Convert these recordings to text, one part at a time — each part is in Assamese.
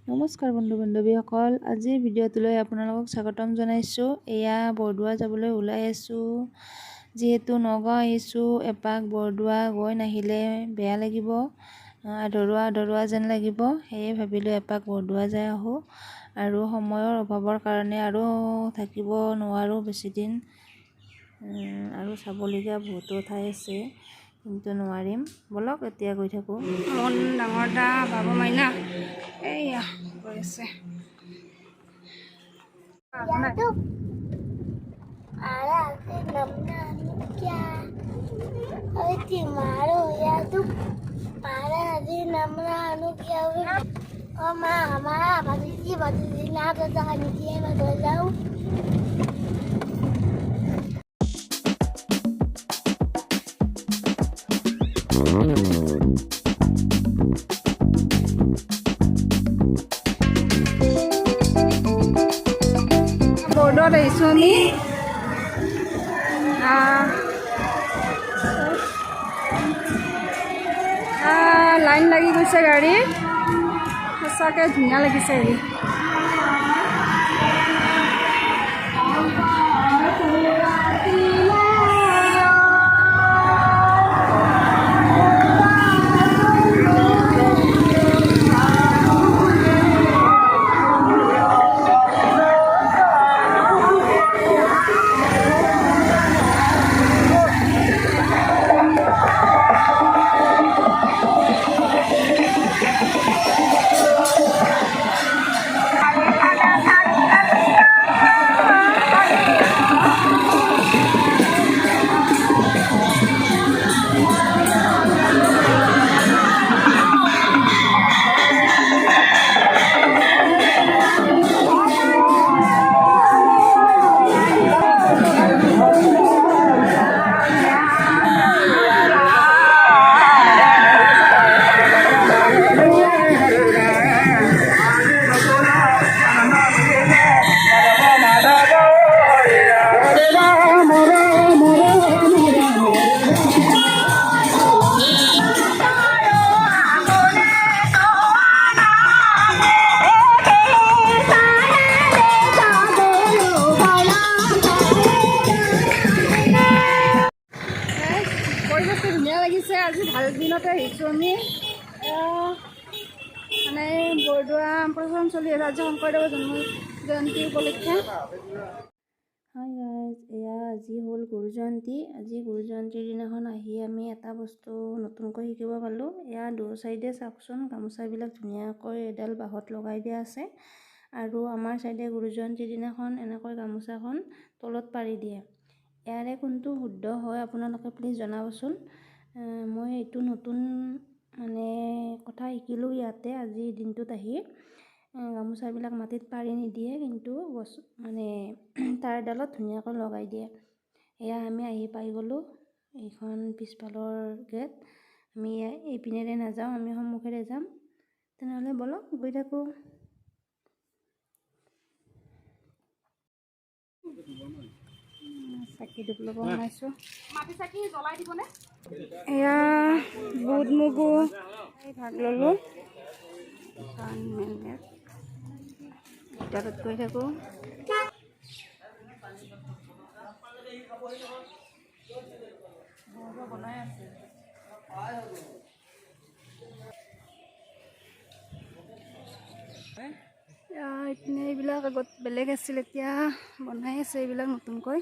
নমস্কাৰ বন্ধু বান্ধৱীসকল, আজিৰ ভিডিঅ'টোলৈ আপোনালোকক স্বাগতম জনাইছোঁ। এয়া বৰদোৱা যাবলৈ ওলাই আছোঁ। যিহেতু নগাঁও আহিছোঁ, এপাক বৰদোৱা গৈ নাহিলে বেয়া লাগিব, আধৰুৱা যেন লাগিব। সেয়ে ভাবিলোঁ এপাক বৰদোৱা যাই আহোঁ। আৰু সময়ৰ অভাৱৰ কাৰণে আৰু থাকিব নোৱাৰোঁ বেছিদিন। আৰু চাবলগীয়া বহুতো ঠাই আছে, কিন্তু নোৱাৰিম। বলক এতিয়া গৈ থাকোঁ। মন ডাঙৰ দা বাবু মাইনা এইয়া গৈ আছে। বৰদোৱাত আহিছোঁ আমি। লাইন লাগি গৈছে গাড়ী, সঁচাকৈ ধুনীয়া লাগিছে হেৰি। আজি ভাল দিনতে আহিছোঁ আমি। মানে বৰদোৱা প্ৰচলন চলি আছে আজি শংকৰদেৱৰ জন্ম জয়ন্তী উপলক্ষে। হাই গাইজ, এয়া আজি হ'ল গুৰু জয়ন্তী। আজি গুৰু জয়ন্তীৰ দিনাখন আহি আমি এটা বস্তু নতুনকৈ শিকিব পালোঁ। এয়া দু চাইডে চাওকচোন, গামোচাবিলাক ধুনীয়াকৈ এডাল বাঁহত লগাই দিয়া আছে। আৰু আমাৰ চাইডে গুৰু জয়ন্তীৰ দিনাখন এনেকৈ গামোচাখন তলত পাৰি দিয়ে। ইয়াৰে কোনটো শুদ্ধ হয় আপোনালোকে প্লিজ জনাবচোন। মই এইটো নতুন মানে কথা শিকিলোঁ ইয়াতে আজিৰ দিনটোত আহি। গামোচাবিলাক মাটিত পাৰি নিদিয়ে, কিন্তু গছ মানে তাঁৰডালত ধুনীয়াকৈ লগাই দিয়ে। এয়া আমি আহি পাই গ'লোঁ। এইখন পিছফালৰ গেট। আমি এইপিনেৰে নাযাওঁ, আমি সন্মুখেৰে যাম। তেনেহ'লে বলক গৈ থাকোঁ। চাকি ধূপ বনাইছোঁ। মাটি চাকি জ্বলাই দিবনে? এয়া বুট মগু ভাগ ল'লোঁ। ভিতৰত গৈ থাকোঁ। এইপিনে এইবিলাক আগত বেলেগ আছিল, এতিয়া বনাই আছে এইবিলাক নতুনকৈ।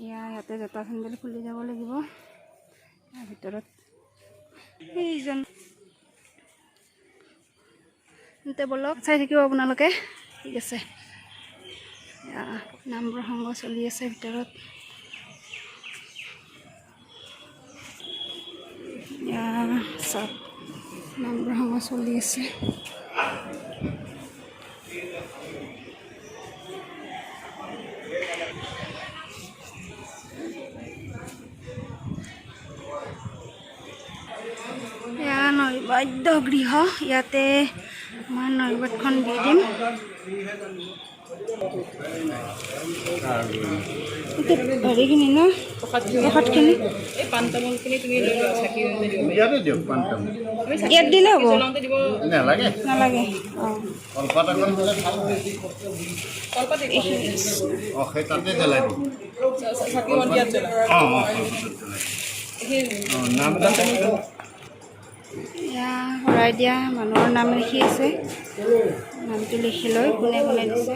ইয়াতে জোতা চেণ্ডেল খুলি যাব লাগিব। ভিতৰত সেইজন বলক চাই থাকিব আপোনালোকে। ঠিক আছে, নাম প্ৰসংগ চলি আছে ভিতৰত। চব নাম প্ৰসংগ চলি আছে। নৈবাদ্য গৃহ, ইয়াতে আমাৰ নৈবাদখন দি দিম। হেৰিখিনি ন প্ৰসাদখিনি এই পাণ তামোলখিনি তুমি লৈ লোৱা চাকি দিব ইয়াতে দিয়ক পাণ তামোল ইয়াত দিলে হ'ব জ্বলাওঁতে দিব নালাগে নালাগে অঁ কলপাত এখন দিলে ভাল হয় কলপাত এইখিনি অঁ সেই তাতে জ্বলাই দিম চাকি দিয়াত জ্বলা অঁ অঁ কলপাতত জ্বলাই দিম অঁ নাম এটা কওকচোন এয়া শৰাই দিয়া মানুহৰ নাম লিখি আছে নামটো লিখি লৈ কোনে কোনে দিছে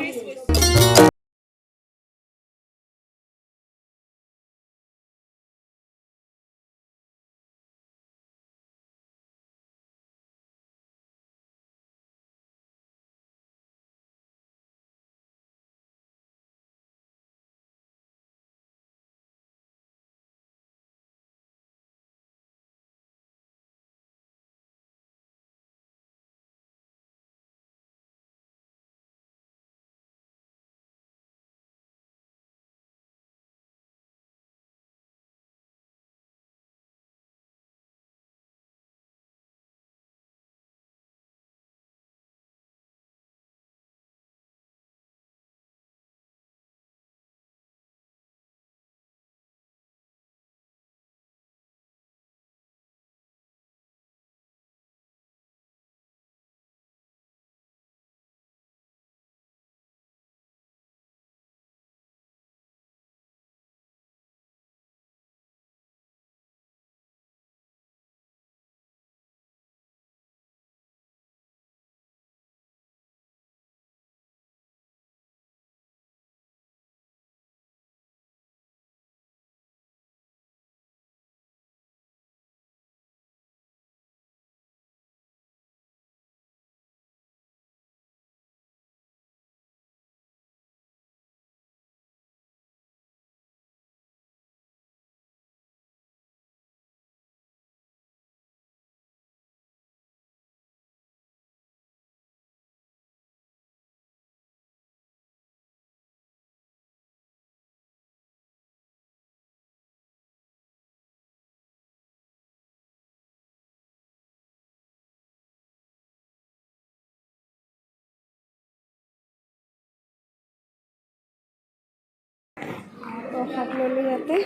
প্ৰসাদ ল'লোঁ ইয়াতে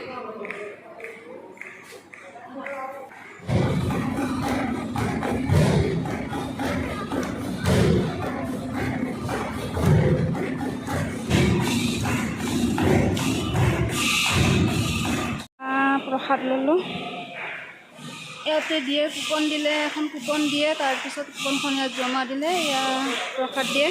প্ৰসাদ ল'লোঁ ইয়াতে দিয়ে কুপন দিলে এখন কুপন দিয়ে তাৰপিছত কুপনখন ইয়াত জমা দিলে ইয়াত প্ৰসাদ দিয়ে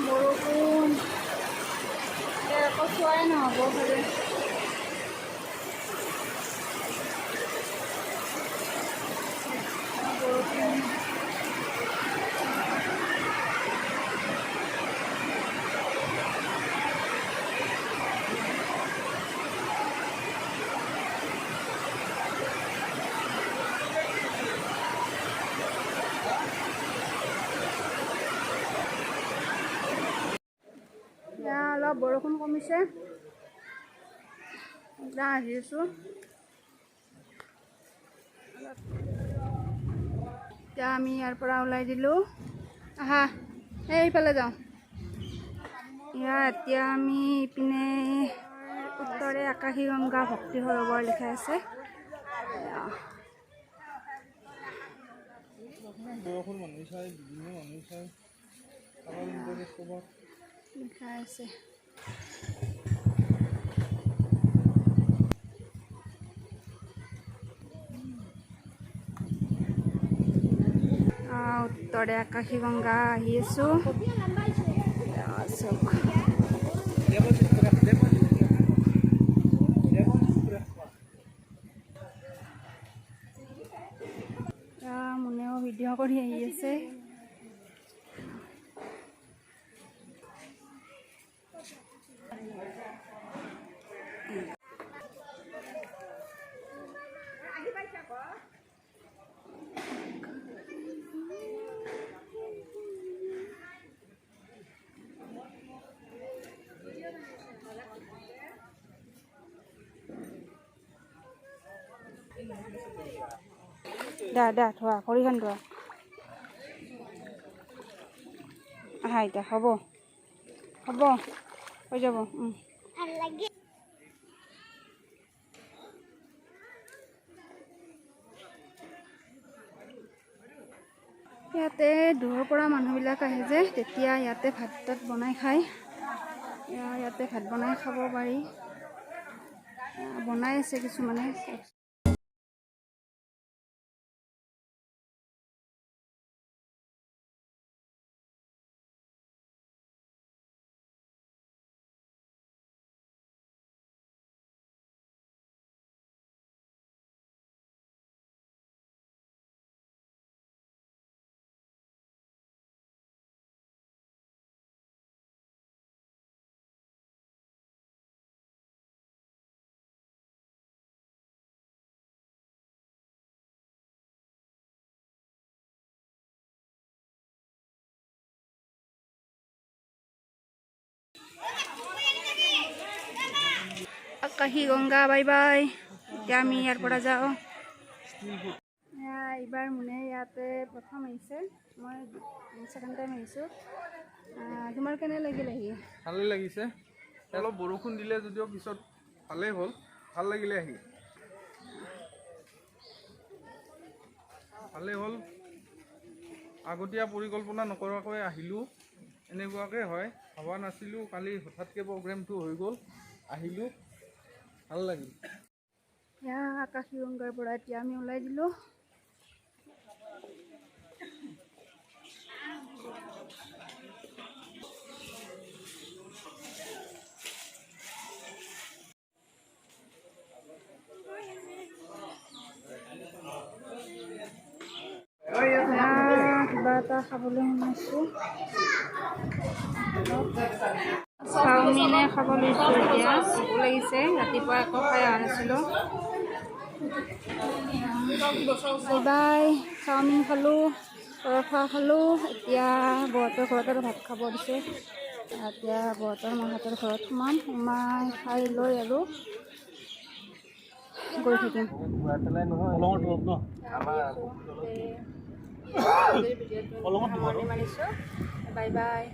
বৰষুণ আকৌ চোৱাই নহ'ব চাগে বৰষুণ বৰষুণ কমিছে, এতিয়া আহি আছোঁ। এতিয়া আমি ইয়াৰ পৰা ওলাই দিলোঁ। আহা এইফালে যাওঁ। এতিয়া আমি ইপিনে উত্তৰে আকাশীগংগা ভক্তি সৰোবৰ লিখা আছে। লিখা আছে। উত্তৰে আকাশীগংগা আহি আছোঁ। মুনেও ভিডিঅ' কৰি আহি আছে। দা থোৱা খৰিখন থোৱা। আহা এতিয়া হ'ব হৈ যাব। ইয়াতে দূৰৰ পৰা মানুহবিলাক আহে যে, তেতিয়া ইয়াতে ভাত তাত বনাই খায়। ইয়াতে ভাত বনাই খাব পাৰি। বনাই আছে কিছুমানে। Akashiganga bye bye. এতিয়া আমি ইয়াৰ পৰা যাওঁ। এইবাৰ মুনে ইয়াতে প্ৰথম আহিছে, মই ছেকেণ্ড টাইম আহিছোঁ। তোমাৰ কেনে লাগিল আহি? ভালেই লাগিছে। অলপ বৰষুণ দিলে যদিও পিছত ভালেই হ'ল, ভাল লাগিলে আহি। ভালেই হ'ল, আগতীয়া পৰিকল্পনা নকৰাকৈ আহিলোঁ, এনেকুৱাকৈ হয়। ভবা নাছিলোঁ, কালি হঠাৎকৈ প্ৰগ্ৰেমটো হৈ গ'ল, আহিলোঁ, ভাল লাগিল। আকাশীগংগাৰ পৰা এতিয়া আমি ওলাই দিলোঁ। কিবা এটা খাবলৈ সোমাইছোঁ। চাওমিনে খাব লৈছোঁ এতিয়া, ভোক লাগিছে। ৰাতিপুৱা একো খাই অহা নাছিলোঁ। বাই চাওমিন খালোঁ, পৰঠা খালোঁ। এতিয়া বহঁতৰ ঘৰত আৰু ভাত খাব দিছে। এতিয়া বহঁতৰ মাহঁতৰ ঘৰত সোমাই খাই লৈ আৰু গৈ থাকিম। Bye bye.